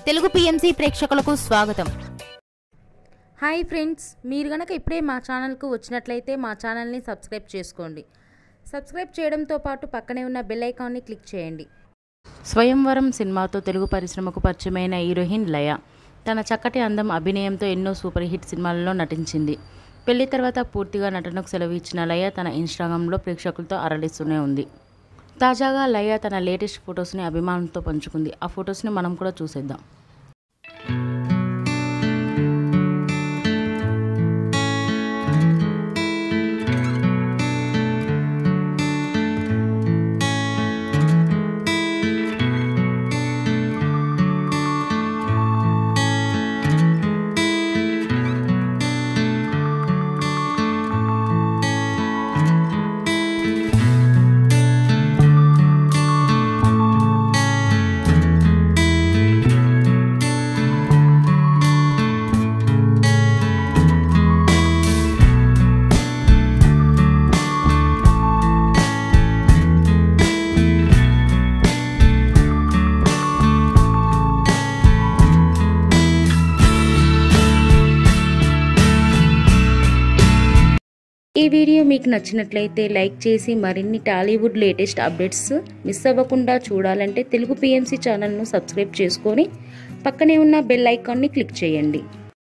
Telugu PMC ప్రేక్షకులకు స్వాగతం. Hi friends, మీరు గనక ఇప్పుడే మా ఛానల్కు వచ్చినట్లయితే మా ఛానల్ని సబ్స్క్రైబ్ చేసుకోండి. సబ్స్క్రైబ్ చేయడంతో పాటు పక్కనే ఉన్న బెల్ ఐకాన్ని క్లిక్ చేయండి. స్వయంవరం సినిమాతో తెలుగు పరిశ్రమకు పరిచయమైన హీరోయిన్ లయ తన చక్కటి అందం, అభినయంతో ఎన్నో సూపర్ హిట్ సినిమాలలో నటించింది. పెళ్లి తర్వాత పూర్తిగా నటనకు సెలవు ఇచ్చిన లయ తన ఇన్స్టాగ్రామ్లో ప్రేక్షకులతో అరలిస్తూనే ఉంది. తాజాగా లయ తన లేటెస్ట్ ఫొటోస్ని అభిమానులతో పంచుకుంది. ఆ ఫొటోస్ని మనం కూడా చూసేద్దాం. ఈ వీడియో మీకు నచ్చినట్లయితే లైక్ చేసి మరిన్ని టాలీవుడ్ లేటెస్ట్ అప్డేట్స్ మిస్ అవ్వకుండా చూడాలంటే తెలుగు పిఎంసి ఛానల్ను సబ్స్క్రైబ్ చేసుకొని పక్కనే ఉన్న బెల్ ఐకాన్ని క్లిక్ చేయండి.